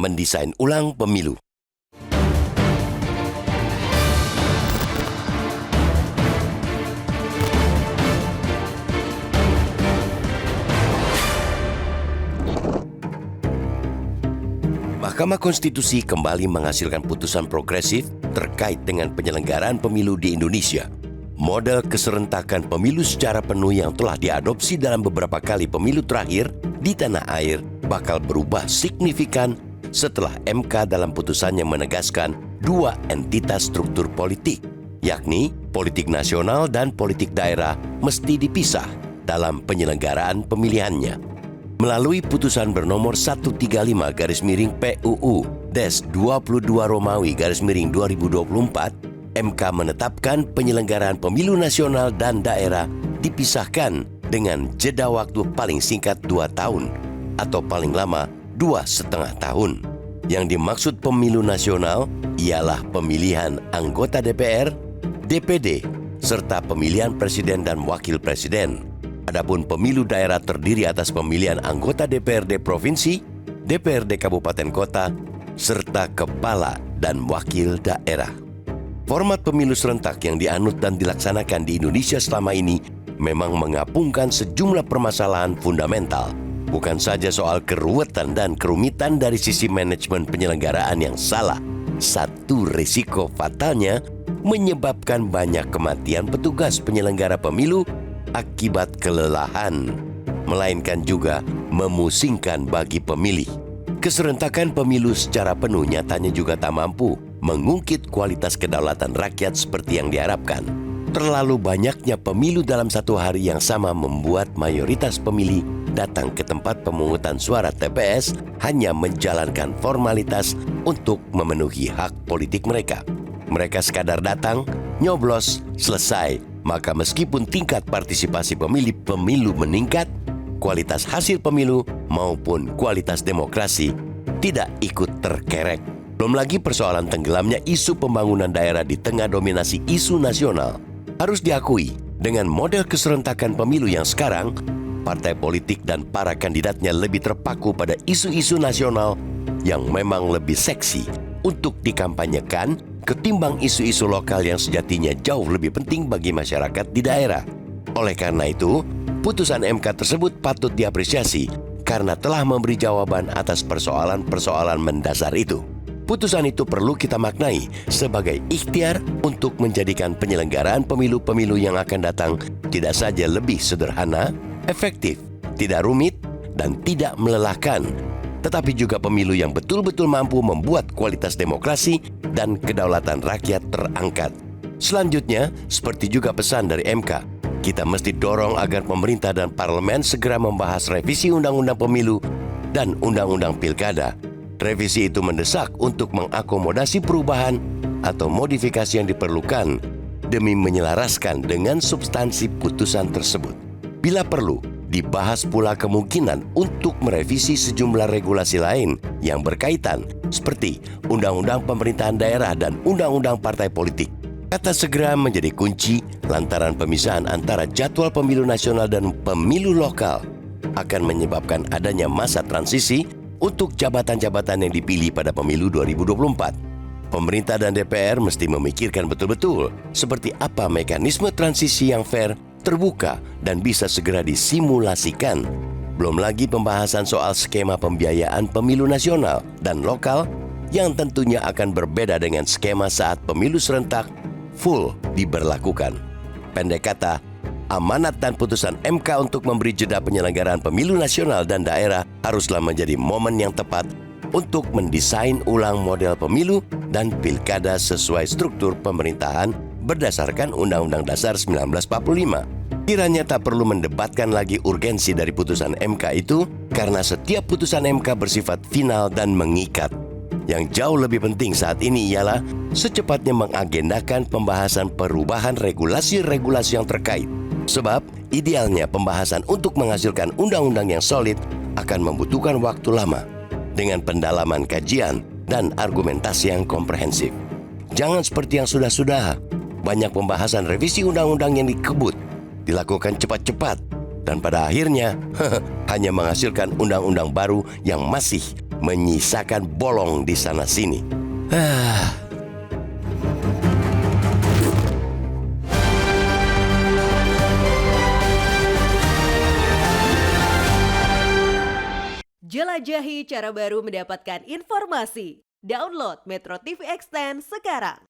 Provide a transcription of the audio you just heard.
mendesain ulang pemilu. Mahkamah Konstitusi kembali menghasilkan putusan progresif terkait dengan penyelenggaraan pemilu di Indonesia. Model keserentakan pemilu secara penuh yang telah diadopsi dalam beberapa kali pemilu terakhir di tanah air bakal berubah signifikan setelah MK dalam putusannya menegaskan dua entitas struktur politik, yakni politik nasional dan politik daerah mesti dipisah dalam penyelenggaraan pemilihannya. Melalui putusan bernomor 135-PUU-22 MK menetapkan penyelenggaraan pemilu nasional dan daerah dipisahkan dengan jeda waktu paling singkat 2 tahun atau paling lama 2,5 tahun. Yang dimaksud pemilu nasional ialah pemilihan anggota DPR, DPD, serta pemilihan presiden dan wakil presiden. Adapun pemilu daerah terdiri atas pemilihan anggota DPRD provinsi, DPRD kabupaten kota, serta kepala dan wakil daerah. Format pemilu serentak yang dianut dan dilaksanakan di Indonesia selama ini memang mengapungkan sejumlah permasalahan fundamental. Bukan saja soal keruwetan dan kerumitan dari sisi manajemen penyelenggaraan yang salah. Satu risiko fatalnya menyebabkan banyak kematian petugas penyelenggara pemilu akibat kelelahan, melainkan juga memusingkan bagi pemilih. Keserentakan pemilu secara penuh nyatanya juga tak mampu mengungkit kualitas kedaulatan rakyat seperti yang diharapkan. Terlalu banyaknya pemilu dalam satu hari yang sama membuat mayoritas pemilih datang ke tempat pemungutan suara TPS hanya menjalankan formalitas untuk memenuhi hak politik mereka. Mereka sekadar datang, nyoblos, selesai. Maka meskipun tingkat partisipasi pemilu meningkat, kualitas hasil pemilu maupun kualitas demokrasi tidak ikut terkerek. Belum lagi persoalan tenggelamnya isu pembangunan daerah di tengah dominasi isu nasional. Harus diakui, dengan model keserentakan pemilu yang sekarang, partai politik dan para kandidatnya lebih terpaku pada isu-isu nasional yang memang lebih seksi untuk dikampanyekan ketimbang isu-isu lokal yang sejatinya jauh lebih penting bagi masyarakat di daerah. Oleh karena itu, putusan MK tersebut patut diapresiasi karena telah memberi jawaban atas persoalan-persoalan mendasar itu. Putusan itu perlu kita maknai sebagai ikhtiar untuk menjadikan penyelenggaraan pemilu-pemilu yang akan datang tidak saja lebih sederhana, efektif, tidak rumit, dan tidak melelahkan, tetapi juga pemilu yang betul-betul mampu membuat kualitas demokrasi dan kedaulatan rakyat terangkat. Selanjutnya, seperti juga pesan dari MK, kita mesti dorong agar pemerintah dan parlemen segera membahas revisi Undang-Undang Pemilu dan Undang-Undang Pilkada. Revisi itu mendesak untuk mengakomodasi perubahan atau modifikasi yang diperlukan demi menyelaraskan dengan substansi putusan tersebut. Bila perlu, dibahas pula kemungkinan untuk merevisi sejumlah regulasi lain yang berkaitan seperti Undang-Undang Pemerintahan Daerah dan Undang-Undang Partai Politik. Kata segera menjadi kunci lantaran pemisahan antara jadwal pemilu nasional dan pemilu lokal akan menyebabkan adanya masa transisi untuk jabatan-jabatan yang dipilih pada pemilu 2024. Pemerintah dan DPR mesti memikirkan betul-betul seperti apa mekanisme transisi yang fair, terbuka, dan bisa segera disimulasikan. Belum lagi pembahasan soal skema pembiayaan pemilu nasional dan lokal yang tentunya akan berbeda dengan skema saat pemilu serentak full diberlakukan. Pendek kata, amanat dan putusan MK untuk memberi jeda penyelenggaraan pemilu nasional dan daerah haruslah menjadi momen yang tepat untuk mendesain ulang model pemilu dan pilkada sesuai struktur pemerintahan berdasarkan Undang-Undang Dasar 1945. Kiranya tak perlu mendebatkan lagi urgensi dari putusan MK itu karena setiap putusan MK bersifat final dan mengikat. Yang jauh lebih penting saat ini ialah secepatnya mengagendakan pembahasan perubahan regulasi-regulasi yang terkait. Sebab idealnya pembahasan untuk menghasilkan undang-undang yang solid akan membutuhkan waktu lama dengan pendalaman kajian dan argumentasi yang komprehensif. Jangan seperti yang sudah-sudah, banyak pembahasan revisi undang-undang yang dikebut, dilakukan cepat-cepat, dan pada akhirnya hanya menghasilkan undang-undang baru yang masih menyisakan bolong di sana-sini. Jelajahi cara baru mendapatkan informasi. Download Metro TV Extend sekarang.